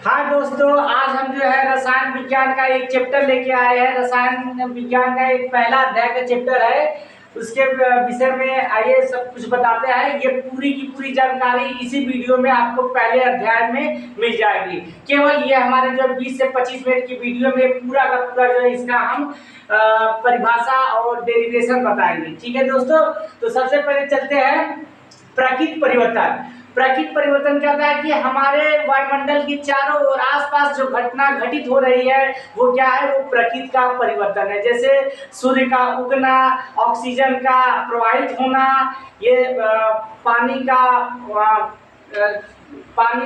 हाँ दोस्तों, आज हम जो है रसायन विज्ञान का एक चैप्टर लेके आए हैं। रसायन विज्ञान का एक पहला अध्याय का चैप्टर है। उसके विषय में आइए सब कुछ बताते हैं। ये पूरी की पूरी जानकारी इसी वीडियो में आपको पहले अध्याय में मिल जाएगी। केवल ये हमारे जो 20 से 25 मिनट की वीडियो में पूरा का पूरा जो है इसका हम परिभाषा और डेरिवेशन बताएंगे। ठीक है दोस्तों, तो सबसे पहले चलते हैं प्राकृतिक परिवर्तन। प्राकृतिक परिवर्तन क्या होता है कि हमारे वायुमंडल के चारों ओर आसपास जो घटना घटित हो रही है वो क्या है, वो प्रकृति का परिवर्तन है। जैसे सूर्य का उगना, ऑक्सीजन का प्रवाहित होना, ये पानी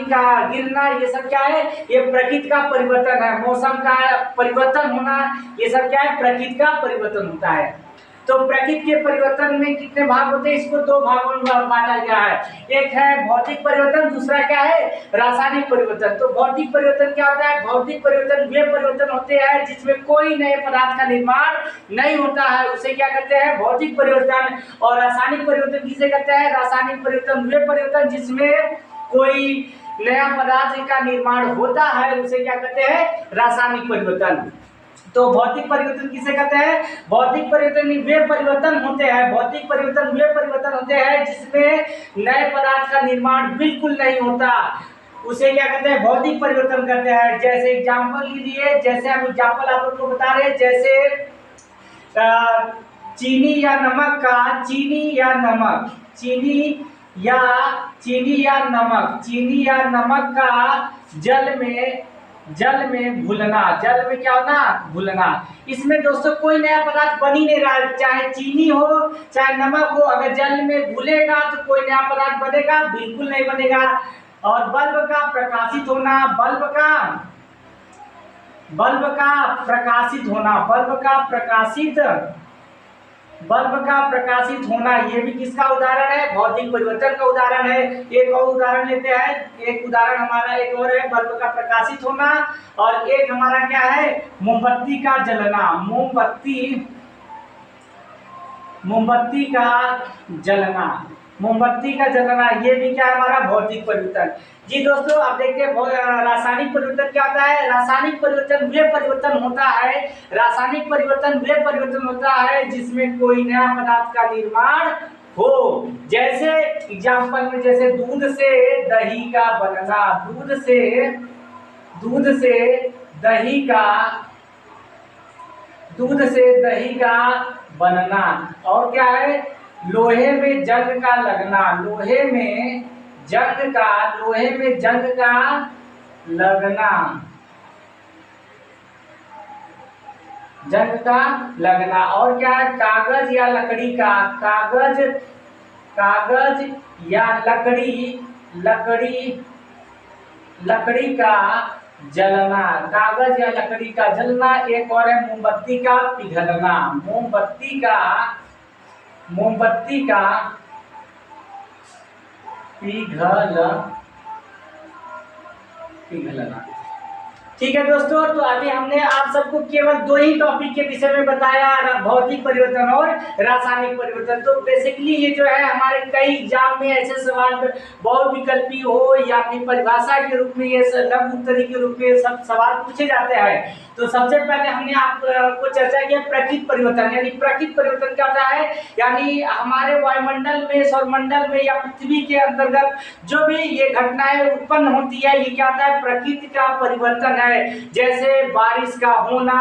का गिरना, ये सब क्या है, ये प्रकृति का परिवर्तन है। मौसम का परिवर्तन होना, ये सब क्या है, प्रकृति का परिवर्तन होता है। तो प्रकृति के परिवर्तन में कितने भाग होते हैं, इसको दो भागों में बांटा गया है। एक है भौतिक परिवर्तन, दूसरा क्या है, रासायनिक परिवर्तन। तो भौतिक परिवर्तन क्या होता है, भौतिक परिवर्तन वे परिवर्तन होते हैं जिसमें कोई नए पदार्थ का निर्माण नहीं होता है, उसे क्या कहते हैं, भौतिक परिवर्तन। और रासायनिक परिवर्तन किसे कहते हैं, रासायनिक परिवर्तन वे परिवर्तन जिसमें कोई नया पदार्थ का निर्माण होता है, उसे क्या कहते हैं, रासायनिक परिवर्तन। तो भौतिक परिवर्तन किसे कहते हैं, भौतिक परिवर्तन वे परिवर्तन होते हैं, भौतिक परिवर्तन वे परिवर्तन होते हैं जिसमें नए पदार्थ का निर्माण बिल्कुल नहीं होता, उसे क्या कहते हैं, भौतिक परिवर्तन कहते हैं। जैसे एग्जाम्पल लीजिए, जैसे हम एग्जाम्पल आप लोग को बता रहे हैं, जैसे चीनी या नमक का, चीनी या नमक का जल में घुलना, जल में क्या होना, घुलना। इसमें दोस्तों कोई नया पदार्थ बन ही नहीं रहा, चाहे चीनी हो चाहे नमक हो, अगर जल में घुलेगा तो कोई नया पदार्थ बनेगा, बिल्कुल नहीं बनेगा। और बल्ब का प्रकाशित होना, बल्ब का प्रकाशित होना, ये भी किसका उदाहरण है, भौतिक परिवर्तन का उदाहरण है। एक और उदाहरण लेते हैं, एक उदाहरण हमारा एक और है, बल्ब का प्रकाशित होना। और एक हमारा क्या है, मोमबत्ती का जलना, मोमबत्ती का जलना, ये भी क्या है, हमारा भौतिक परिवर्तन। जी दोस्तों, अब देखते हैं रासायनिक परिवर्तन क्या होता है। रासायनिक परिवर्तन वे परिवर्तन होता है जिसमें कोई नया पदार्थ का निर्माण हो। जैसे एग्जाम्पल में, जैसे दूध से दही का बनना, दूध से दही का बनना। और क्या है, लोहे में जंग का लगना, लोहे में जंग का लगना। और क्या है, कागज या लकड़ी का जलना, कागज या लकड़ी का जलना। एक और है मोमबत्ती का पिघलना, मोमबत्ती का पिघलना। ठीक है दोस्तों, तो अभी हमने आप सबको केवल दो ही टॉपिक के विषय में बताया, भौतिक परिवर्तन और रासायनिक परिवर्तन। तो बेसिकली ये जो है हमारे कई एग्जाम में ऐसे सवाल बहुविकल्पी हो या फिर परिभाषा के रूप में, ये लघु उत्तरी के रूप में सब सवाल पूछे जाते हैं। तो सबसे पहले हमने आपको चर्चा किया प्राकृतिक परिवर्तन। यानी प्राकृतिक परिवर्तन क्या होता है, यानी हमारे वायुमंडल में, सौरमंडल में या पृथ्वी के अंतर्गत जो भी ये घटनाएं उत्पन्न होती है, ये क्या होता है, प्रकृति का परिवर्तन है। जैसे बारिश का होना,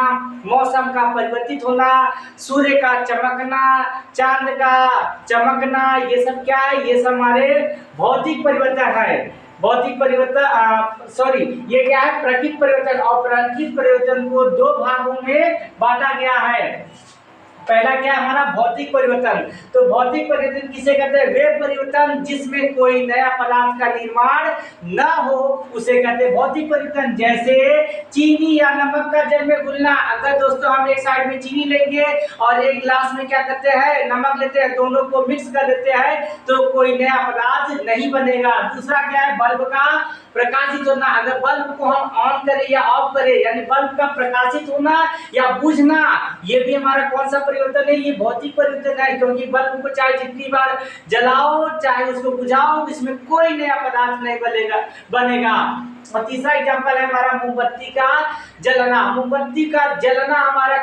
मौसम का परिवर्तित होना, सूर्य का चमकना, चांद का चमकना, ये सब क्या है, ये सब हमारे भौतिक परिवर्तन है। भौतिक परिवर्तन ये क्या है, प्राकृतिक परिवर्तन। और प्राकृतिक परिवर्तन को दो भागों में बांटा गया है। पहला क्या है, हमारा भौतिक परिवर्तन। तो भौतिक परिवर्तन किसे कहते हैं, वे परिवर्तन जिसमें कोई नया पदार्थ का निर्माण न हो, उसे कहते हैं भौतिक परिवर्तन। जैसे चीनी या नमक का जल में घुलना। अगर दोस्तों हम एक साइड में चीनी लेंगे और एक गिलास में क्या करते हैं, नमक लेते हैं, दोनों को मिक्स कर देते हैं, तो कोई नया पदार्थ नहीं बनेगा। दूसरा क्या है, बल्ब का प्रकाशित होना, अगर बल्ब को हम ऑन करें या ऑफ करें, यानी बल्ब का प्रकाशित होना या बुझना, ये भी हमारा कौन सा परिवर्तन है, ये भौतिक परिवर्तन है। क्योंकि बल्ब को चाहे जितनी बार जलाओ चाहे उसको बुझाओ, इसमें कोई नया पदार्थ नहीं बनेगा। और तीसरा एग्जाम्पल है हमारा मोमबत्ती का जलना। मोमबत्ती का जलना हमारा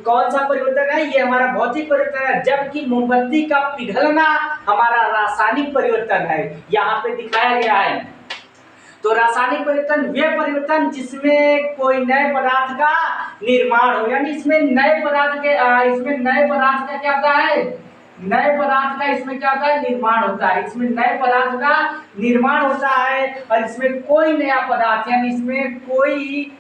कौन सा परिवर्तन है, ये हमारा भौतिक परिवर्तन है। जबकि मोमबत्ती का पिघलना हमारा रासायनिक परिवर्तन है, यहाँ पे दिखाया गया है। तो रासायनिक परिवर्तन वे परिवर्तन जिसमें कोई नए पदार्थ का निर्माण हो, यानी इसमें नए पदार्थ का क्या होता है, नए पदार्थ का इसमें क्या होता है, निर्माण होता है। इसमें नए पदार्थ का निर्माण होता है और इसमें कोई नया पदार्थ, यानी इसमें कोई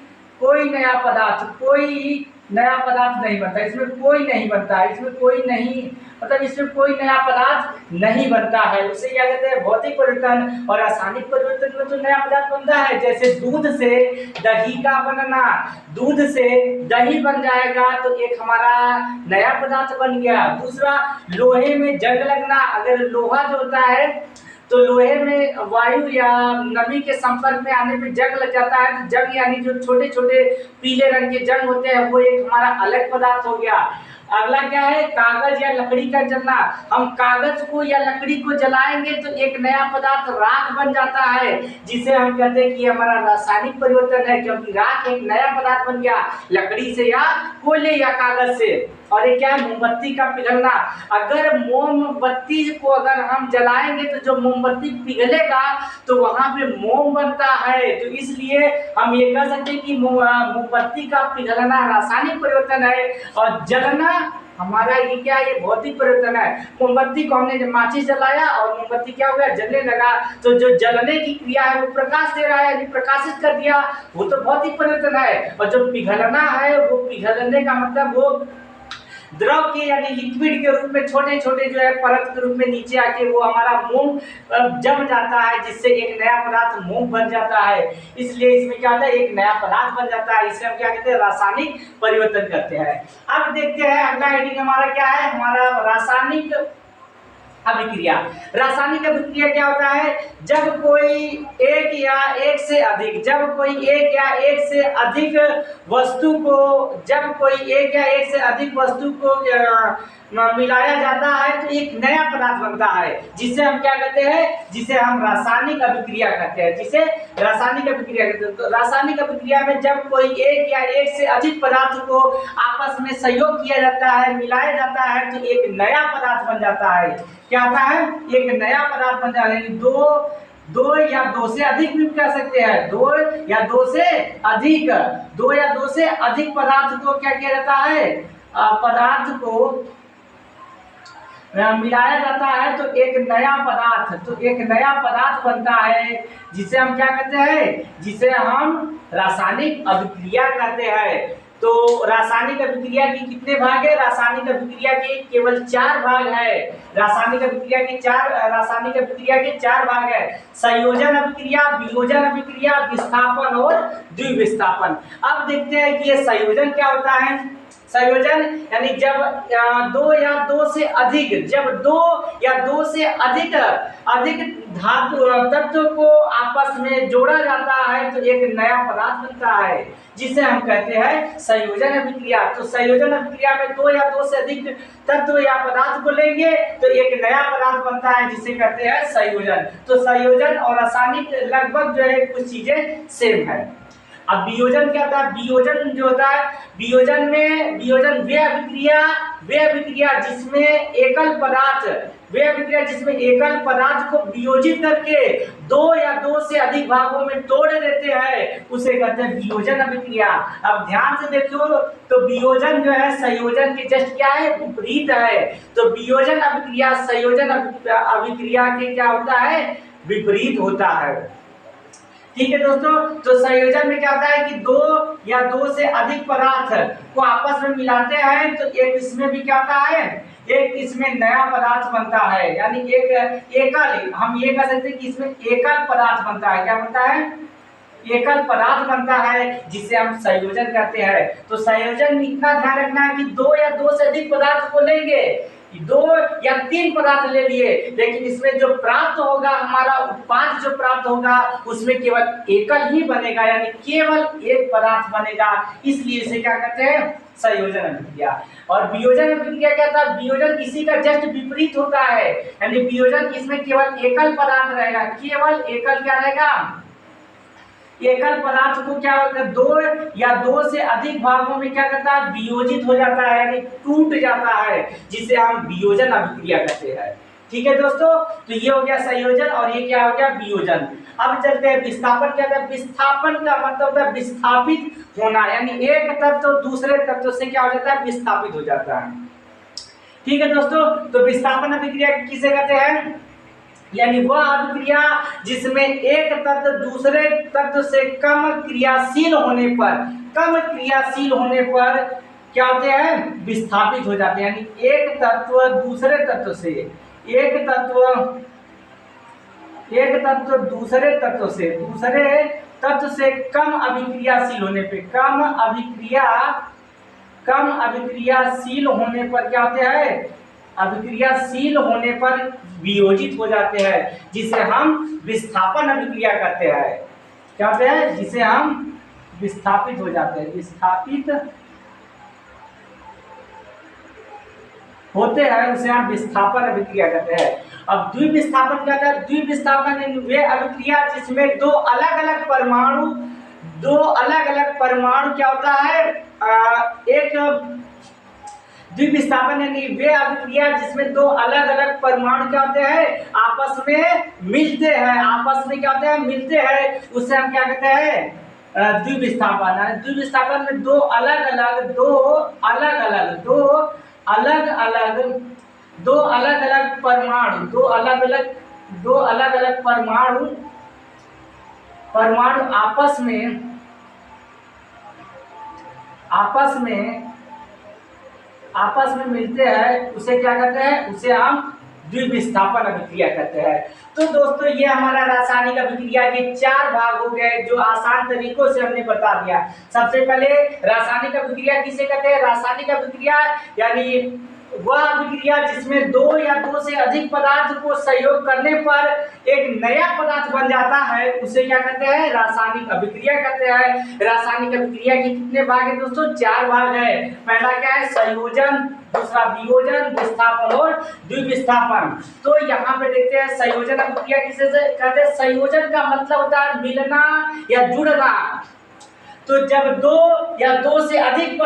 नया पदार्थ नहीं बनता, इसमें कोई नहीं बनता, इसमें कोई नहीं, मतलब इसमें कोई नया पदार्थ नहीं बनता है। उसे क्या कहते हैं, भौतिक परिवर्तन। और रासायनिक परिवर्तन में तो नया पदार्थ बनता है, जैसे दूध से दही का बनना, दूध से दही बन जाएगा तो एक हमारा नया पदार्थ बन गया। दूसरा, लोहे में जंग लगना, अगर लोहा जो होता है तो लोहे में वायु या नमी के संपर्क में आने पे जंग लग जाता है, तो जंग यानी जो छोटे छोटे पीले रंग के जंग होते हैं, वो एक हमारा अलग पदार्थ हो गया। अगला क्या है, कागज या लकड़ी का जलना। हम कागज को या लकड़ी को जलाएंगे तो एक नया पदार्थ राख बन जाता है, जिसे हम कहते हैं कि हमारा रासायनिक परिवर्तन है, क्योंकि राख एक नया पदार्थ बन गया लकड़ी से या कोयले या कागज से। और ये क्या है, मोमबत्ती का पिघलना। अगर मोमबत्ती को अगर हम जलाएंगे तो जो मोमबत्ती पिघलेगा तो वहां पे मोम बनता है। तो इसलिए हम ये कह सकते हैं कि मोमबत्ती का पिघलना रासायनिक परिवर्तन है और जलना हमारा ये क्या है, ये भौतिक परिवर्तन है। मोमबत्ती को हमने जब माचिस जलाया और मोमबत्ती क्या हो गया, जलने लगा, तो जो जलने की क्रिया है वो प्रकाश दे रहा है, यदि प्रकाशित कर दिया वो तो भौतिक परिवर्तन है। और जो पिघलना है, वो पिघलने का मतलब वो द्रव के यानी लिक्विड के रूप में छोटे छोटे जो है परत के रूप में नीचे आके वो हमारा मोम जम जाता है, जिससे एक नया पदार्थ मोम बन जाता है। इसलिए इसमें क्या होता है, एक नया पदार्थ बन जाता है। इसे हम क्या कहते हैं, रासायनिक परिवर्तन करते हैं। अब देखते हैं अगला हेडिंग हमारा क्या है, हमारा रासायनिक अभिक्रिया। रासायनिक अभिक्रिया क्या होता है, जब कोई एक या एक से अधिक वस्तु को मिलाया जाता है तो एक नया पदार्थ बनता है, जिसे हम क्या कहते हैं, जिसे हम रासायनिक अभिक्रिया कहते हैं, जिसे रासायनिक अभिक्रिया कहते हैं। तो रासायनिक अभिक्रिया में जब कोई एक या एक से अधिक पदार्थ को आपस में सहयोग किया जाता है, मिलाया जाता है, तो एक नया पदार्थ बन जाता है। क्या आता है, एक नया पदार्थ बन जाता है। दो या दो से अधिक भी कह सकते हैं, दो या दो से अधिक पदार्थ को क्या किया जाता है, पदार्थ को मिलाया जाता है तो एक नया पदार्थ बनता है, जिसे हम क्या कहते हैं, जिसे हम रासायनिक अभिक्रिया कहते हैं। तो रासायनिक अभिक्रिया के कितने भाग है, रासायनिक अभिक्रिया के केवल 4 भाग है। रासायनिक अभिक्रिया के 4 भाग है, संयोजन अभिक्रिया, वियोजन अभिक्रिया, विस्थापन और द्विविस्थापन। अब देखते हैं कि ये संयोजन क्या होता है। संयोजन यानी जब दो या दो से अधिक धातु तत्व को आपस में जोड़ा जाता है तो एक नया पदार्थ बनता है, जिसे हम कहते हैं संयोजन अभिक्रिया। तो संयोजन अभिक्रिया में दो से अधिक तत्व या पदार्थ को लेंगे तो एक नया पदार्थ बनता है, जिसे कहते हैं संयोजन। तो संयोजन और रासायनिक लगभग जो है कुछ चीजें सेम है। अब वियोजन क्या होता है, वियोजन जो होता है, वियोजन वे अभिक्रिया जिसमें एकल पदार्थ को वियोजित करके दो या दो से अधिक भागों में तोड़ देते हैं, उसे कहते हैं वियोजन अभिक्रिया। अब ध्यान से देखो तो वियोजन जो है संयोजन के जस्ट क्या है, विपरीत है। तो वियोजन अभिक्रिया संयोजन अभिक्रिया के क्या होता है, विपरीत होता है। ठीक है दोस्तों, तो संयोजन में क्या होता है कि दो या दो से अधिक पदार्थ को आपस में मिलाते हैं तो एक इसमें भी क्या होता है, एक इसमें नया पदार्थ बनता है, यानी हम ये कह सकते हैं कि इसमें एकल पदार्थ बनता है। क्या बनता है, एकल पदार्थ बनता है, जिसे हम संयोजन कहते हैं। तो संयोजन में इतना ध्यान रखना है कि दो या दो से अधिक पदार्थ को लेंगे, दो या तीन पदार्थ ले लिए, लेकिन इसमें जो प्राप्त होगा, हमारा उत्पाद जो प्राप्त होगा उसमें केवल एकल ही बनेगा, यानी केवल एक पदार्थ बनेगा। इसलिए इसे क्या कहते हैं, संयोजन अभिक्रिया। और वियोजन अभिक्रिया क्या था, वियोजन इसी का जस्ट विपरीत होता है, यानी वियोजन इसमें केवल एकल पदार्थ रहेगा, केवल एकल क्या रहेगा, एकल पदार्थ को क्या होता है, दो या दो से अधिक भागों में क्या करता है, वियोजित हो जाता है, यानी टूट जाता है, जिसे हम वियोजन अभिक्रिया कहते हैं। ठीक है दोस्तों, तो ये हो गया संयोजन और ये क्या हो गया, वियोजन। अब चलते हैं विस्थापन। क्या है, विस्थापन का मतलब होता है विस्थापित होना, यानी एक तत्व दूसरे तत्व से क्या हो जाता है, विस्थापित हो जाता है। ठीक है दोस्तों, तो विस्थापन अभिक्रिया किसे कहते हैं, यानी वह अभिक्रिया जिसमें एक तत्व दूसरे तत्व से कम क्रियाशील होने पर क्या होते हैं, विस्थापित हो जाते हैं। यानी एक तत्व दूसरे तत्व से दूसरे तत्व से कम अभिक्रियाशील होने पे, कम अभिक्रियाशील होने पर क्या होते हैं, अभिक्रियाशील होने पर वियोजित हो जाते हैं, जिसे हम विस्थापन अभिक्रिया कहते हैं। क्या कहते हैं, जिसे हम विस्थापित हो जाते हैं, विस्थापित होते हैं, उसे हम विस्थापन अभिक्रिया कहते हैं। अब द्विविस्थापन क्या है, द्विविस्थापन वे अभिक्रिया जिसमें दो अलग अलग परमाणु क्या होता है, एक द्विविस्थापन यानी वे अभिक्रिया जिसमें दो अलग अलग परमाणु क्या होते हैं, आपस में मिलते हैं, उससे हम क्या कहते हैं, द्विविस्थापन। द्विविस्थापन में दो अलग अलग परमाणु आपस में मिलते हैं, उसे क्या कहते हैं, उसे हम द्विविस्थापन अभिक्रिया कहते हैं। तो दोस्तों ये हमारा रासायनिक अभिक्रिया के चार भाग हो गए, जो आसान तरीकों से हमने बता दिया। सबसे पहले रासायनिक अभिक्रिया किसे कहते हैं, रासायनिक अभिक्रिया यानी वह अभिक्रिया जिसमें दो या दो से अधिक पदार्थ को संयोग करने पर एक नया पदार्थ बन जाता है, उसे क्या कहते हैं, रासायनिक अभिक्रिया कहते हैं। रासायनिक अभिक्रिया के कितने भाग हैं दोस्तों, चार भाग है। पहला क्या है, संयोजन, दूसरा वियोजन, विस्थापन और द्विविस्थापन। तो यहाँ पे देखते हैं संयोजन अभिक्रिया किसे कहते हैं। संयोजन का मतलब होता है मिलना या जुड़ना। तो जब दो या दो से अधिक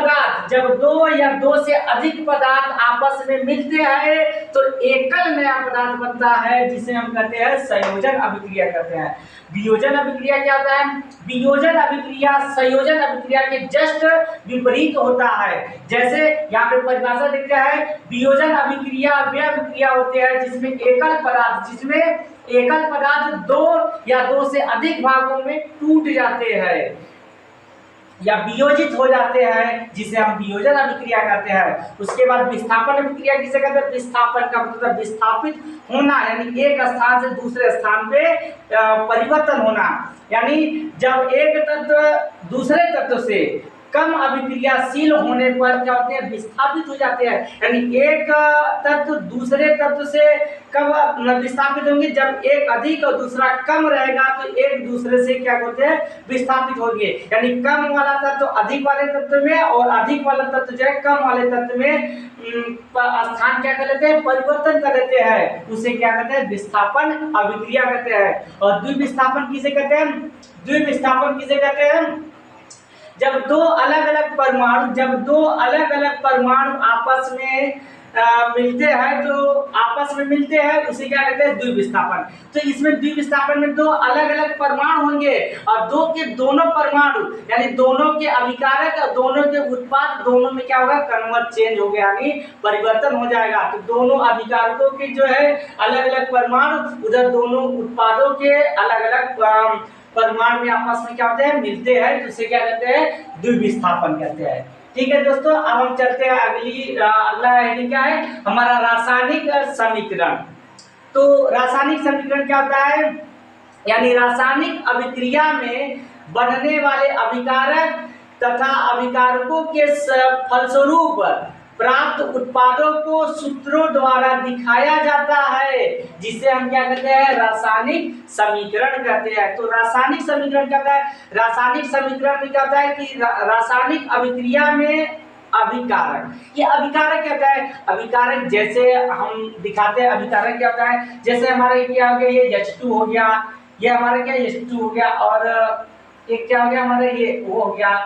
पदार्थ आपस में मिलते हैं तो एकल नया पदार्थ बनता है, जिसे हम कहते हैं संयोजन अभिक्रिया कहते हैं। वियोजन अभिक्रिया क्या होता है, वियोजन अभिक्रिया संयोजन अभिक्रिया के जस्ट विपरीत होता है। जैसे यहाँ पे परिभाषा देखते हैं, वियोजन अभिक्रिया वे अभिक्रिया होते हैं जिसमें एकल पदार्थ दो या दो से अधिक भागों में टूट जाते हैं या वियोजित हो जाते हैं, जिसे हम वियोजन अभिक्रिया कहते हैं। उसके बाद विस्थापन अभिक्रिया किसे कहते हैं, विस्थापन का मतलब विस्थापित होना, यानी एक स्थान से दूसरे स्थान पे परिवर्तन होना। यानी जब एक तत्व दूसरे तत्व से कम अभिक्रियाशील होने पर क्या होते हैं, विस्थापित हो जाते हैं। यानी एक तत्व दूसरे तत्व से कब विस्थापित होंगे, जब एक अधिक और दूसरा कम रहेगा तो एक दूसरे से क्या होते हैं, विस्थापित होंगे। यानी कम वाला तत्व अधिक वाले तत्व में और अधिक वाला तत्व जो है कम वाले तत्व में स्थान क्या कर लेते हैं, परिवर्तन कर लेते हैं। उसे क्या कहते हैं, विस्थापन अभिक्रिया कहते हैं। और द्विविस्थापन किसे कहते हैं, द्विविस्थापन किसे कहते हैं, जब दो अलग अलग परमाणु आपस में मिलते हैं उसे क्या कहते हैं, द्विविस्थापन। तो इसमें द्विविस्थापन में दो अलग अलग परमाणु होंगे और दो के दोनों परमाणु यानी दोनों के अभिकारक और दोनों के उत्पाद दोनों में क्या होगा, कन्वर्ट चेंज हो गया, यानी परिवर्तन हो जाएगा। तो दोनों अभिकारकों के जो है अलग अलग परमाणु उधर दोनों उत्पादों के अलग अलग परमाणु में आपस में क्या होते हैं, मिलते हैं, तो उसे क्या कहते हैं, द्विविस्थापन कहते हैं। ठीक है दोस्तों, अब हम चलते हैं अगला हेडिंग क्या है हमारा, रासायनिक समीकरण। तो रासायनिक समीकरण क्या होता है, यानी रासायनिक अभिक्रिया में बनने वाले अभिकारक तथा अभिकारकों के फलस्वरूप प्राप्त उत्पादों को सूत्रों द्वारा दिखाया जाता है, जिसे हम क्या कहते हैं, रासायनिक समीकरण कहते हैं। तो रासायनिक समीकरण क्या होता है, रासायनिक समीकरण में क्या होता है कि रासायनिक अभिक्रिया में अभिकारक, ये अभिकारक क्या होता है, अभिकारक जैसे हम दिखाते हैं, अभिकारक क्या होता है, जैसे हमारा ये क्या हो गया, ये H2 हो गया, ये हमारा क्या H2 हो गया, और एक क्या हो गया हमारा ये O हो गया।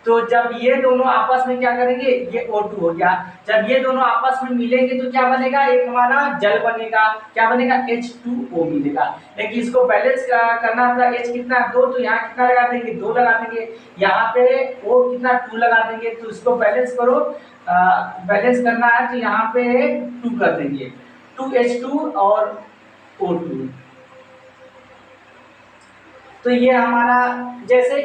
तो जब ये दोनों आपस में क्या करेंगे, ये O2 हो गया, जब ये दोनों आपस में मिलेंगे तो क्या बनेगा, एक हमारा जल बनेगा, क्या बनेगा, H2O मिलेगा। लेकिन इसको बैलेंस करना होता है, H कितना 2, तो यहाँ कितना लगा देंगे, 2 लगा देंगे, यहाँ पे O कितना 2 लगा देंगे। तो इसको बैलेंस करो, बैलेंस करना है तो यहाँ पे 2 कर देंगे, 2H2 और O2। तो ये हमारा जैसे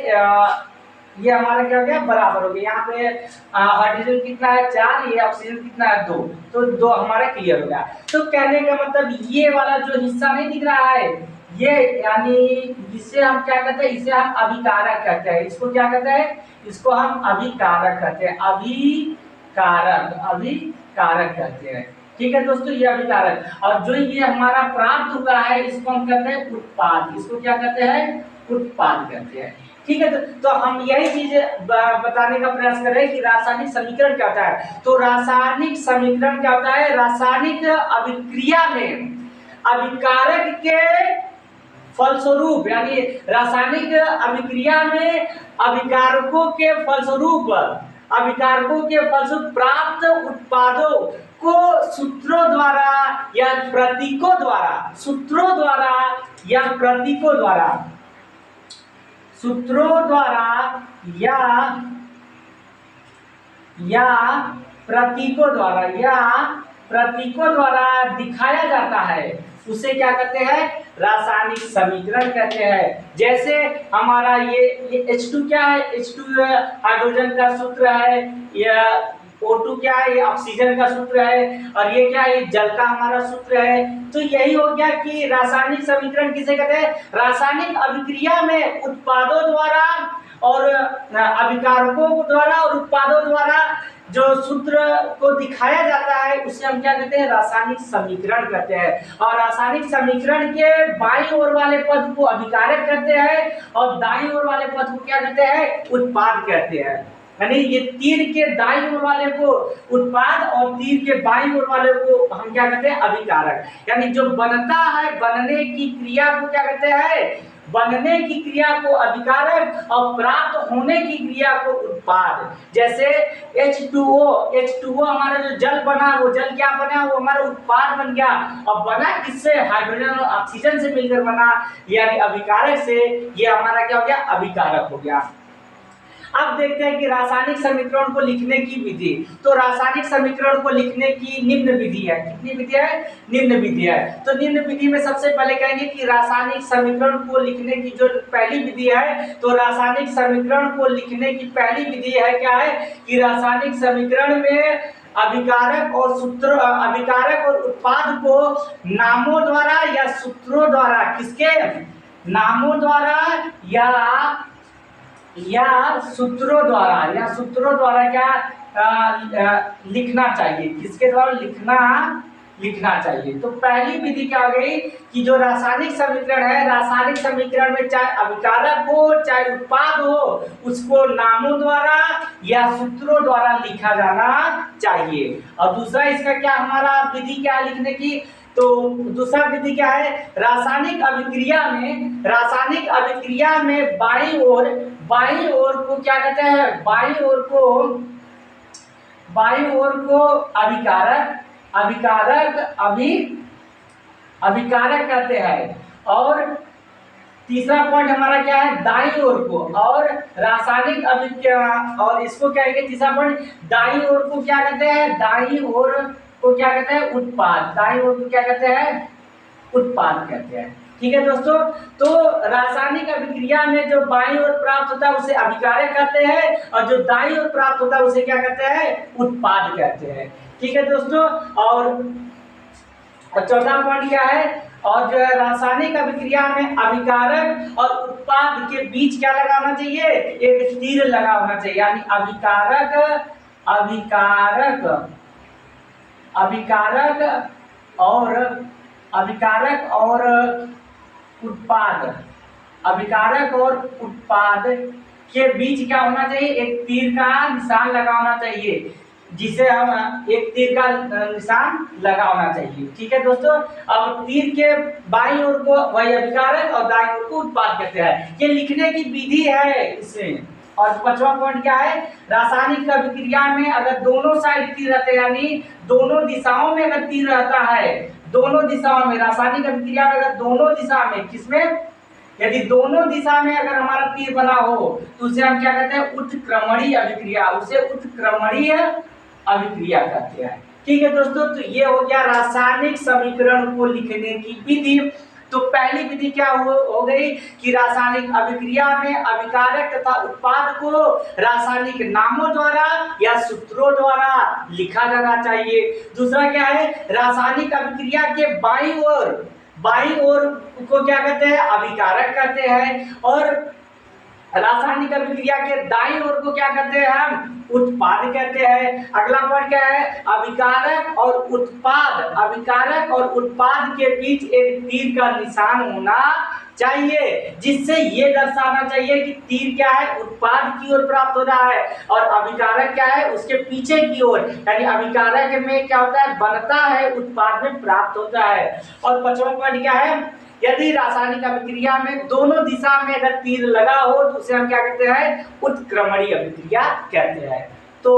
ये हमारा क्या हो गया, बराबर हो गया। यहाँ पे हाइड्रोजन कितना है 4, ये ऑक्सीजन कितना है 2, तो 2 हमारा क्लियर हो गया। तो कहने का मतलब ये वाला जो हिस्सा नहीं दिख रहा है, ये यानी इसे हम क्या कहते हैं, इसे हम अभिकारक कहते हैं। इसको क्या कहते हैं, इसको हम अभिकारक कहते हैं, अभिकारक, अभिकारक कहते हैं। ठीक है दोस्तों, ये अभिकारक। और जो ये हमारा प्राप्त हुआ है इसको हम कहते हैं उत्पाद, इसको क्या कहते हैं, उत्पाद कहते हैं। ठीक है, तो हम यही चीज बताने का प्रयास कर रहे हैं कि रासायनिक समीकरण क्या होता है। तो रासायनिक समीकरण क्या होता है, रासायनिक अभिक्रिया में अभिकारक के फलस्वरूप, यानी रासायनिक अभिक्रिया में अभिकारकों के फलस्वरूप, अभिकारकों के फलस्वरूप प्राप्त उत्पादों को सूत्रों द्वारा या प्रतीकों द्वारा, सूत्रों द्वारा या प्रतीकों द्वारा, सूत्रों द्वारा या प्रतीकों द्वारा, या प्रतीकों द्वारा दिखाया जाता है, उसे क्या कहते हैं, रासायनिक समीकरण कहते हैं। जैसे हमारा ये H2 क्या है, H2 हाइड्रोजन का सूत्र है, या O2 क्या है, ये ऑक्सीजन का सूत्र है, और ये क्या है, जल का हमारा सूत्र है। तो यही हो गया कि रासायनिक समीकरण किसे कहते हैं, रासायनिक अभिक्रिया में उत्पादों द्वारा और अभिकारकों द्वारा और उत्पादों द्वारा जो सूत्र को दिखाया जाता है उसे हम क्या कहते हैं, रासायनिक समीकरण कहते हैं। और रासायनिक समीकरण के बाईं ओर वाले पद को अभिकारक कहते हैं और दाईं ओर वाले पद को क्या कहते हैं, उत्पाद कहते हैं। यानी ये तीर के दाईं ओर वाले को उत्पाद और तीर के बाईं ओर वाले को हम क्या कहते हैं, अभिकारक। यानी जो बनता है, बनने की क्रिया को क्या कहते हैं, बनने की क्रिया को अभिकारक और प्राप्त होने की क्रिया को उत्पाद। जैसे H2O हमारा जो जल बना, वो जल क्या बना, वो हमारा उत्पाद बन गया, और बना किससे, हाइड्रोजन और ऑक्सीजन से मिलकर बना, यानी अभिकारक से। ये हमारा क्या हो गया, अभिकारक हो गया। अब देखते हैं कि रासायनिक समीकरण को लिखने की विधि। तो रासायनिक समीकरण को लिखने की निम्न विधि है, कितनी विधि है, निम्न विधि है। तो निम्न विधि में सबसे पहले कहेंगे कि रासायनिक समीकरण को लिखने की जो पहली विधि है, तो रासायनिक समीकरण को लिखने की पहली विधि है क्या है कि रासायनिक समीकरण में अभिकारक और सूत्र, अभिकारक और उत्पाद को नामों द्वारा या सूत्रों द्वारा, किसके, नामों द्वारा या सूत्रों द्वारा क्या लिखना चाहिए, किसके द्वारा लिखना चाहिए। तो पहली विधि क्या हो गई कि जो रासायनिक समीकरण है, रासायनिक समीकरण में चाहे अभिकारक हो चाहे उत्पाद हो, उसको नामों द्वारा या सूत्रों द्वारा लिखा जाना चाहिए। और दूसरा इसका क्या हमारा विधि क्या लिखने की, तो दूसरा विधि क्या है, रासायनिक अभिक्रिया में बाईं ओर को क्या कहते हैं, बाईं ओर को अभिकारक कहते हैं। और तीसरा पॉइंट हमारा क्या है, दाईं ओर को, और रासायनिक अभिक्रिया, और इसको क्या है, तीसरा पॉइंट दाईं ओर को क्या कहते हैं, दाईं ओर को क्या कहते हैं, उत्पाद। दाईं ओर को क्या कहते हैं, उत्पाद कहते हैं। ठीक है दोस्तों, तो रासायनिक अभिक्रिया में जो बाईं ओर प्राप्त होता है उसे अभिकारक कहते हैं, और जो दाईं ओर प्राप्त होता है उसे क्या कहते हैं, उत्पाद कहते हैं। ठीक है दोस्तों, और चौथा पॉइंट क्या है, और जो है रासायनिक अभिक्रिया में अभिकारक और उत्पाद के बीच क्या लगाना चाहिए, एक तीर लगा होना चाहिए, यानी अभिकारक अभिकारक और उत्पाद, अभिकारक और उत्पाद के बीच क्या होना चाहिए, एक तीर का निशान लगा होना चाहिए, जिसे हम एक तीर का निशान लगा होना चाहिए। ठीक है दोस्तों, अब तीर के बाईं ओर को वही अभिकारक और दाईं ओर को उत्पाद कहते हैं। ये लिखने की विधि है इसमें। और 5वां पॉइंट क्या है, रासायनिक अभिक्रिया में अगर दोनों साइड तीर रहते हैं, यानी दोनों दिशाओं में अगर तीर रहता है, दोनों दिशाओं में रासायनिक अभिक्रिया में अगर दोनों दिशा में, किसमें, यदि दोनों दिशा में अगर हमारा तीर बना हो तो उसे हम क्या कहते हैं, उत्क्रमणीय अभिक्रिया, उसे उत्क्रमणीय अभिक्रिया कहते हैं। ठीक है दोस्तों, तो ये हो गया रासायनिक समीकरण को लिखने की विधि। तो पहली विधि क्या हो गई कि रासायनिक अभिक्रिया में अभिकारक तथा उत्पाद को रासायनिक नामों द्वारा या सूत्रों द्वारा लिखा जाना चाहिए। दूसरा क्या है, रासायनिक अभिक्रिया के बाईं ओर को क्या कहते हैं, अभिकारक कहते हैं, और रासायनिक अभिक्रिया के दाईं ओर को क्या कहते हैं, हम उत्पाद कहते हैं। अगला पॉइंट क्या है, अभिकारक और उत्पाद के बीच एक तीर का निशान होना चाहिए, जिससे ये दर्शाना चाहिए कि तीर क्या है, उत्पाद की ओर प्राप्त हो रहा है, और अभिकारक क्या है, उसके पीछे की ओर, यानी अभिकारक में क्या होता है, बनता है, उत्पाद में प्राप्त होता है। और 5वां पॉइंट क्या है, यदि रासायनिक अभिक्रिया में दोनों दिशा में अगर तीर लगा हो तो उसे हम क्या कहते हैं, उत्क्रमणीय अभिक्रिया कहते हैं। तो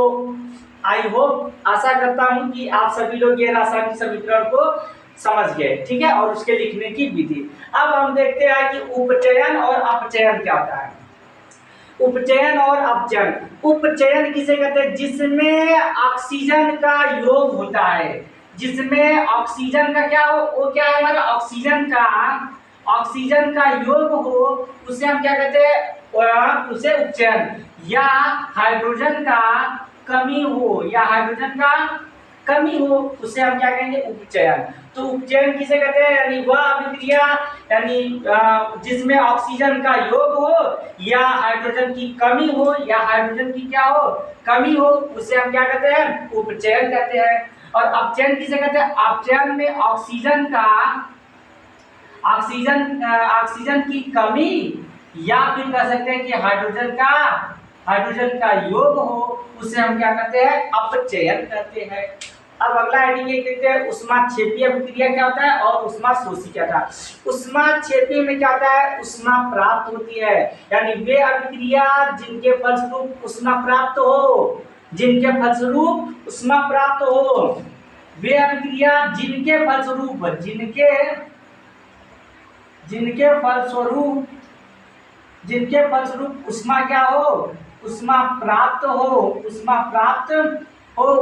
आई होप, आशा करता हूं कि आप सभी लोग ये रासायनिक समीकरण को समझ गए। ठीक है, और उसके लिखने की विधि। अब हम देखते हैं कि उपचयन और अपचयन क्या होता है। उपचयन और अपचयन, उपचयन किसे कहते हैं, जिसमें ऑक्सीजन का योग होता है, जिसमें ऑक्सीजन का क्या हो, वो क्या है हमारा, ऑक्सीजन का योग हो, उसे हम क्या कहते हैं, उसे उपचयन। या हाइड्रोजन का कमी हो, उसे हम क्या कहेंगे, उपचयन। तो उपचयन किसे कहते हैं, यानी वह अभिक्रिया, यानी जिसमें ऑक्सीजन का योग हो या हाइड्रोजन की कमी हो, या हाइड्रोजन की क्या हो, कमी हो, उसे हम क्या कहते हैं, उपचयन कहते हैं। और अपचयन किसे कहते हैं, अपचयन में ऑक्सीजन की कमी, या फिर कह सकते हैं कि हाइड्रोजन का योग हो, उसे हम क्या कहते हैं, अपचयन कहते हैं। अब अगला हेडिंग ये कहते हैं ऊष्माक्षेपीय अभिक्रिया क्या होता है और ऊष्माशोषी क्या होता है। ऊष्माक्षेपीय में क्या होता है, ऊष्मा प्राप्त होती है, यानी वे अभिक्रिया जिनके फलस्वरूप ऊष्मा प्राप्त हो, वे अभिक्रिया जिनके फलस्वरूप ऊष्मा क्या हो, ऊष्मा प्राप्त हो,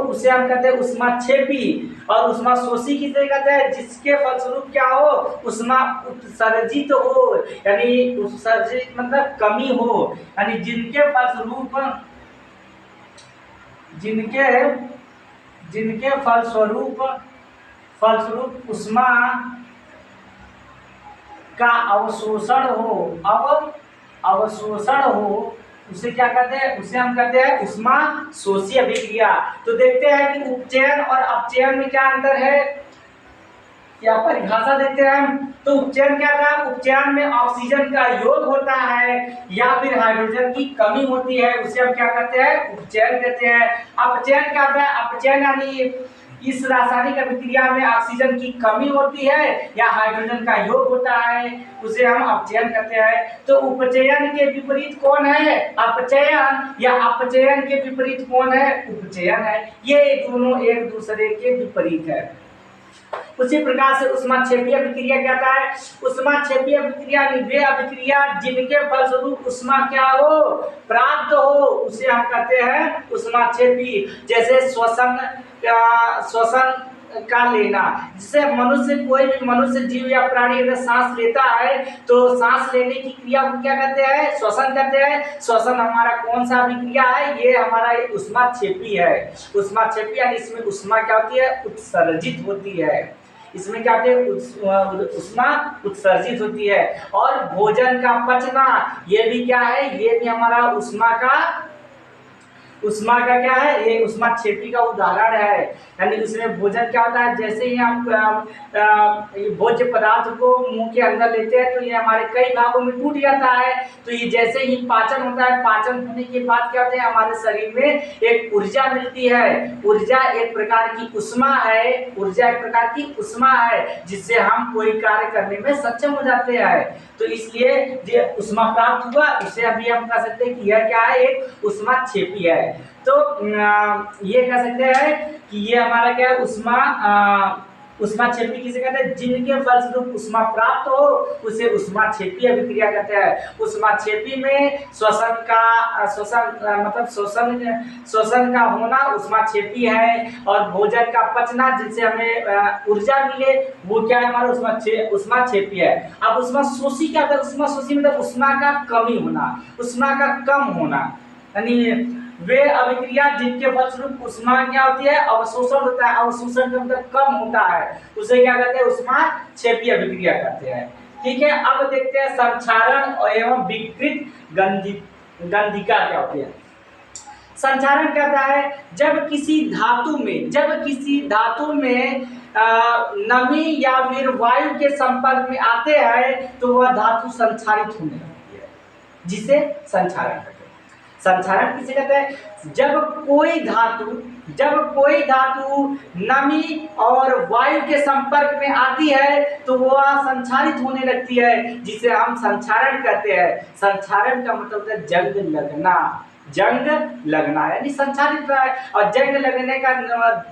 उसे हम कहते हैं ऊष्माक्षेपी। और ऊष्माशोषी किसे कहते हैं, जिसके फलस्वरूप क्या हो, ऊष्मा उत्सर्जित हो, यानी उत्सर्जित मतलब कमी हो, यानी जिनके फलस्वरूप ऊष्मा का अवशोषण हो, उसे क्या कहते हैं, उसे हम कहते हैं ऊष्माशोषी अभिक्रिया। तो देखते हैं कि उपचयन और अपचयन में क्या अंतर है, या परिभाषा देते हैं। तो उपचयन क्या था, उपचयन में ऑक्सीजन का योग होता है या फिर हाइड्रोजन की कमी होती है, उसे हम क्या कहते हैं, उपचयन कहते हैं। अपचयन क्या होता है, अपचयन यानी इस रासायनिक अभिक्रिया में ऑक्सीजन की कमी होती है या हाइड्रोजन का योग होता है, उसे हम अपचयन कहते हैं। तो उपचयन के विपरीत कौन है, अपचयन, या अपचयन के विपरीत कौन है, उपचयन है। ये दोनों एक दूसरे के विपरीत है। उसी प्रकार से ऊष्माक्षेपीय अभिक्रिया क्या होता है, ऊष्माक्षेपीय अभिक्रिया वे अभिक्रिया जिनके फलस्वरूप ऊष्मा क्या हो, प्राप्त हो, उसे हम कहते हैं ऊष्माक्षेपी। जैसे श्वसन का लेना, जिससे कोई भी मनुष्य जीव या प्राणी अगर सांस लेता है तो सांस लेने की क्रिया को क्या कहते हैं, श्वसन कहते हैं। श्वसन हमारा कौन सा अभिक्रिया है, ये हमारा ऊष्माक्षेपी है। ऊष्माक्षेपी यानी इसमें ऊष्मा क्या होती है, उत्सर्जित होती है। इसमें क्या होते हैं, ऊष्मा उत्सर्जित होती है। और भोजन का पचना, ये भी क्या है, ये भी हमारा ऊष्मा का उष्मा का क्या है, ये उष्माक्षेपी का उदाहरण है। यानी उसमें भोजन क्या होता है, जैसे ही हम ये भोज्य पदार्थ को मुंह के अंदर लेते हैं तो ये हमारे कई भागों में टूट जाता है। तो ये जैसे ही पाचन होता है, पाचन होने के बाद क्या होता है, हमारे शरीर में एक ऊर्जा मिलती है। ऊर्जा एक प्रकार की उष्मा है, ऊर्जा एक प्रकार की उष्मा है जिससे हम कोई कार्य करने में सक्षम हो जाते हैं। तो इसलिए जो उष्मा प्राप्त हुआ उसे अभी हम कह सकते हैं कि यह क्या है, एक उष्माक्षेपी है। तो ये कह सकते हैं कि ये हमारा क्या है, उष्माक्षेपी किसे कहते हैं, जिनके फलस्वरूप उष्मा प्राप्त हो उसे उष्माक्षेपी अभिक्रिया कहते हैं। उष्माक्षेपी में श्वसन मतलब श्वसन का होना उष्माक्षेपी है, और भोजन का पचना जिससे हमें ऊर्जा मिले वो क्या है, हमारा उष्माक्षेपी है। अब उष्माशोषी क्या होता है, उष्माशोषी मतलब उष्मा का कमी होना, उष्मा का कम होना, यानी वे अभिक्रिया जिनके फलस्वरूप उष्मा क्या होती है, अवशोषण होता है। अवशोषण का मतलब कम होता है, उसे क्या कहते हैं, उष्माक्षेपी अभिक्रिया कहते हैं। ठीक है, अब देखते हैं संक्षारण एवं विकृत गंधिका क्या होती है। संक्षारण कहता है जब किसी धातु में नमी या फिर वायु के संपर्क में आते हैं तो वह धातु संक्षारित होने लगती है, जिसे संक्षारण कहते हैं। संक्षारण किसे कहते हैं, जब कोई धातु नमी और वायु के संपर्क में आती है तो वह संक्षारित होने लगती है, जिसे हम संक्षारण कहते हैं। संक्षारण का मतलब है जंग लगना यानी संक्षारित है। और जंग लगने का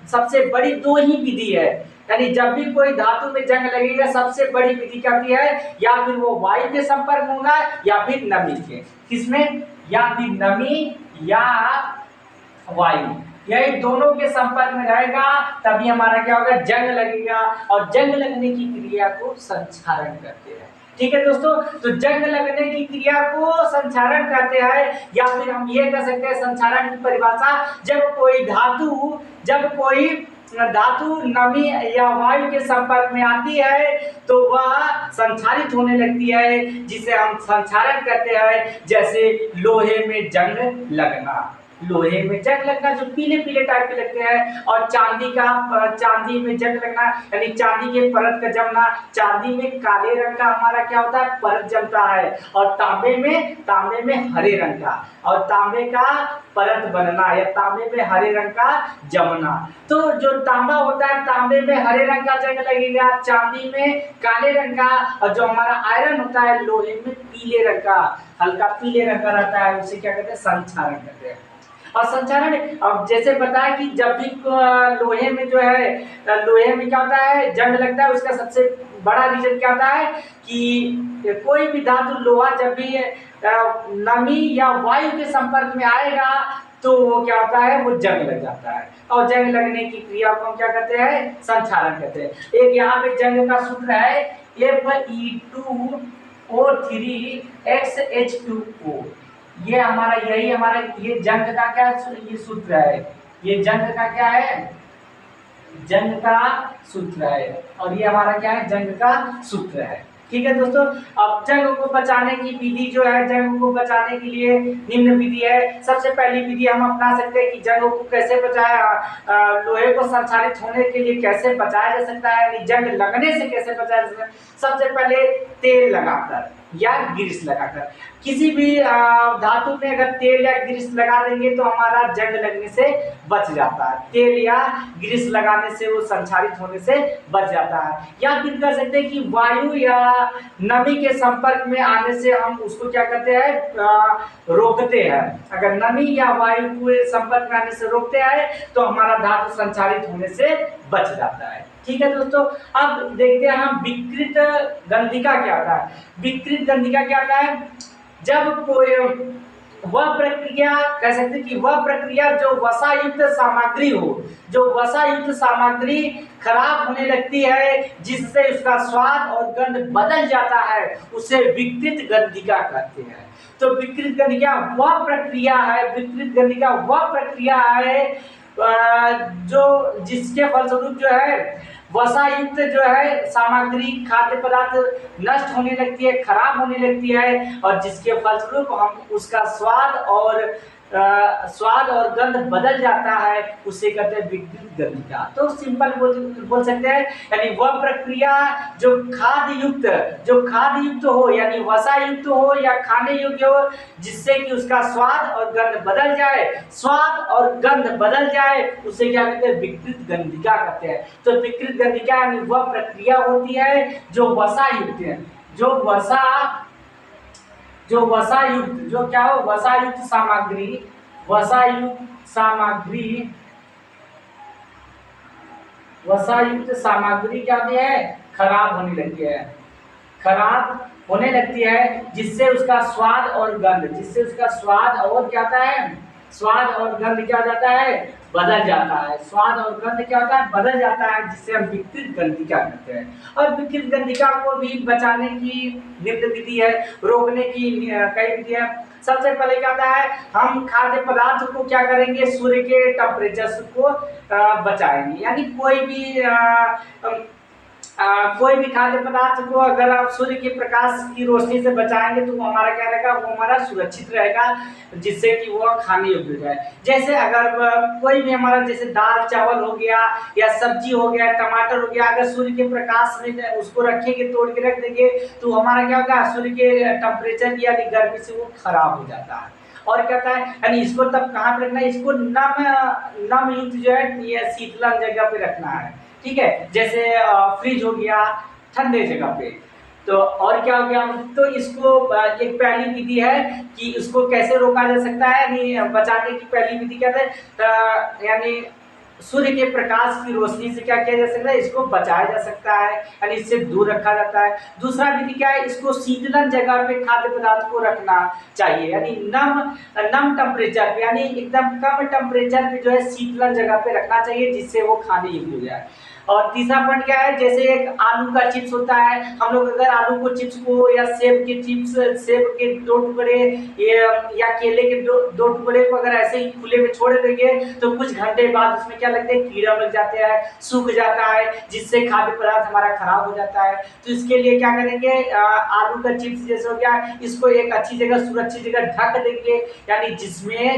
सबसे बड़ी दो ही विधि है, यानी जब भी कोई धातु में जंग लगेगा सबसे बड़ी विधि क्या होती है, या फिर वो वायु के संपर्क में होगा या फिर नमी के, किसमें, या फिर नमी या वायु, यही दोनों के संपर्क में रहेगा तभी हमारा क्या होगा, जंग लगेगा। और जंग लगने की क्रिया को संक्षारण कहते हैं। ठीक है दोस्तों, तो जंग लगने की क्रिया को संक्षारण कहते हैं, या फिर हम ये कह सकते हैं संक्षारण की परिभाषा, जब कोई धातु नमी या वायु के संपर्क में आती है तो वह संक्षारित होने लगती है, जिसे हम संक्षारण कहते हैं। जैसे लोहे में जंग लगना जो पीले पीले टाइप के लगते हैं, और चांदी में जंग लगना यानी चांदी के परत का जमना। चांदी में काले रंग का हमारा क्या होता है, परत जमता है, और तांबे में हरे रंग का, और तांबे का परत बनना या तांबे में हरे रंग का जमना। तो जो तांबा होता है तांबे में हरे रंग का जंग लगेगा, चांदी में काले रंग का, और जो हमारा आयरन होता है लोहे में पीले रंग का, हल्का पीले रंग का रहता है, उसे क्या कहते हैं, संक्षारण कहते हैं। और संक्षारण अब जैसे बताया कि जब भी लोहे में क्या होता है, जंग लगता है, उसका सबसे बड़ा रीजन क्या होता है कि कोई भी धातु लोहा जब भी नमी या वायु के संपर्क में आएगा तो वो क्या होता है, वो जंग लग जाता है। और जंग लगने की क्रिया को हम क्या कहते हैं, संक्षारण कहते हैं। एक यहाँ पे जंग का सूत्र है Fe2O3XH2O। ये जंग का क्या ये सूत्र है, ये जंग का क्या है, जंग का सूत्र है, और ये हमारा क्या है, जंग का सूत्र है। ठीक है दोस्तों, अब जंग को बचाने की विधि जो है, जंग को बचाने के लिए निम्न विधि है। सबसे पहली विधि हम अपना सकते हैं कि जंग को कैसे बचाया, लोहे को संक्षारित होने के लिए कैसे बचाया जा सकता है, यानी जंग लगने से कैसे बचाया जा सकता है। सबसे पहले तेल लगाकर या ग्रीस लगाकर, किसी भी धातु में अगर तेल या ग्रीस लगा देंगे तो हमारा जंग लगने से बच जाता है। तेल या ग्रीस लगाने से वो संक्षारित होने से बच जाता है। या फिर कर सकते हैं कि वायु या नमी के संपर्क में आने से हम उसको क्या करते हैं, रोकते हैं। अगर नमी या वायु के संपर्क में आने से रोकते हैं तो हमारा धातु संक्षारित होने से बच जाता है। ठीक है दोस्तों, अब देखते हैं हम विकृत गंधिका क्या होता है। विकृत गंधिका क्या होता है, जब कोई वह प्रक्रिया कह सकते कि वह प्रक्रिया जो वसायुक्त सामग्री हो, जो वसायुक्त सामग्री खराब होने लगती है जिससे उसका स्वाद और गंध बदल जाता है, उसे विकृत गंधिका कहते हैं। तो विकृत गंधिका वह प्रक्रिया है जो जिसके फलस्वरूप जो है वसायुक्त जो है सामग्री खाद्य पदार्थ नष्ट होने लगती है, खराब होने लगती है, और जिसके फलस्वरूप हम उसका स्वाद और स्वाद और गंध बदल जाता है, उसे कहते हैं विकृत गंधिका। तो सिंपल बोल सकते हैं, यानी वह प्रक्रिया जो खाद्य युक्त हो, यानी वसा युक्त हो या खाने योग्य हो, जिससे कि उसका स्वाद और गंध बदल जाए, उसे क्या कहते हैं, विकृत गंधिका कहते हैं। तो विकृत गंधिका यानी वह प्रक्रिया होती है जो वसा युक्त है, जो वसा युक्त जो क्या हो, वसा युक्त सामग्री क्या होती है, खराब होने लगती है, जिससे उसका स्वाद और गंध क्या होता है, स्वाद और गंध क्या हो जाता है, बदल जाता है, जिससे हम विकृत गंधिका कहते हैं। और विकृत गंधिका को भी बचाने की निम्न विधि है, रोकने की कई विधि है। सबसे पहले क्या होता है, हम खाद्य पदार्थ को क्या करेंगे, सूर्य के टेम्परेचर को बचाएंगे, यानी कोई भी खाद्य पदार्थ को अगर आप सूर्य के प्रकाश की रोशनी से बचाएंगे तो हमारा क्या रहेगा, वो हमारा सुरक्षित रहेगा, जिससे कि वो खाने योग्य हो जाए। जैसे अगर कोई भी हमारा जैसे दाल चावल हो गया या सब्जी हो गया, टमाटर हो गया, अगर सूर्य के प्रकाश में उसको रखेंगे, तोड़ के रख देंगे, तो हमारा क्या होगा, सूर्य के टेम्परेचर यानी गर्मी से वो खराब हो जाता है। और क्या होता है, यानी इसको तब कहाँ पे रखना है, इसको नम युक्त जो है, ये शीतल जगह पे रखना है, ठीक है। जैसे फ्रिज हो गया, ठंडे जगह पे। तो और क्या हो गया, तो इसको एक पहली विधि है कि इसको कैसे रोका जा सकता है, यानी बचाने की पहली विधि क्या है, यानी सूर्य के प्रकाश की रोशनी से क्या किया जा सकता है, इसको बचाया जा सकता है, यानी इससे दूर रखा जाता है। दूसरा विधि क्या है, इसको शीतलन जगह पे खाद्य पदार्थ को रखना चाहिए, यानी नम टेम्परेचर पे, यानी एकदम कम टेम्परेचर पे जो है शीतलन जगह पे रखना चाहिए, जिससे वो खाने योग्य हो जाए। और तीसरा पॉइंट क्या है, जैसे एक आलू का चिप्स होता है, हम लोग अगर आलू को चिप्स को या सेब के 2 टुकड़े या केले के 2 टुकड़े को अगर ऐसे ही खुले में छोड़ देंगे, तो कुछ घंटे बाद उसमें क्या लगते हैं, कीड़ा लग जाते हैं, सूख जाता है, जिससे खाद्य पदार्थ हमारा खराब हो जाता है। तो इसके लिए क्या करेंगे, आलू का चिप्स जैसे हो गया, इसको एक अच्छी जगह, सुरक्षित जगह ढक देंगे, यानी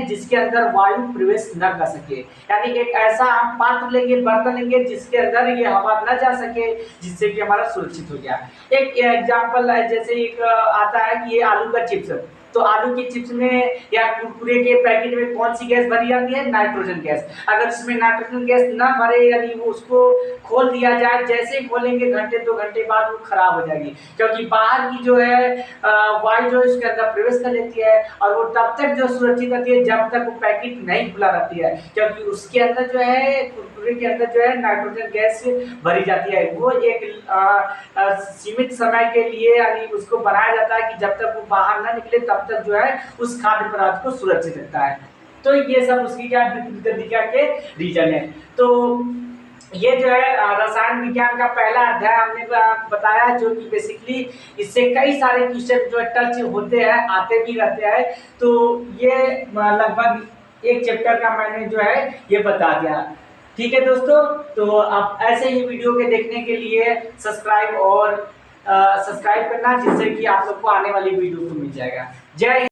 जिसके अंदर वायु प्रवेश न कर सके, यानी एक ऐसा हम पात्र लेंगे, बर्तन लेंगे, जिसके अंदर ये हवा न जा सके, जिससे कि हमारा सुरक्षित हो गया। एक एग्जांपल है, जैसे एक आता है कि ये आलू का चिप्स, तो आलू के चिप्स में या कुरकुरे के पैकेट में कौन सी गैस भरी जाती है, नाइट्रोजन गैस। अगर इसमें नाइट्रोजन गैस ना भरे, यानी वो उसको खोल दिया जाए, जैसे ही खोलेंगे घंटे 2 घंटे बाद वो खराब हो जाएगी, क्योंकि बाहर की जो है वायु जो इसके अंदर प्रवेश कर लेती है, और वो तब तक जो सुरक्षित रहती है जब तक वो पैकेट नहीं खुला रहती है, क्योंकि उसके अंदर जो है, कुरकुरे के अंदर जो है नाइट्रोजन गैस भरी जाती है। वो एक सीमित समय के लिए, यानी उसको बनाया जाता है कि जब तक वो बाहर ना निकले तब तक जो है उस खाद्य पदार्थ को सुरक्षित रखता है। तो ये सब उसकी क्या गंधिका के रीजन है। तो ये जो है रसायन विज्ञान का पहला अध्याय हमने बताया, जो कि बेसिकली इससे कई सारे क्वेश्चन जो टच होते हैं, आते भी रहते हैं। तो ये लगभग एक चैप्टर का मैंने जो है ये बता दिया। ठीक है दोस्तों, तो आप ऐसे ही वीडियो के देखने के लिए सब्सक्राइब करना, जिससे कि आप लोग को आने वाली वीडियो को मिल जाएगा। जय हिंद।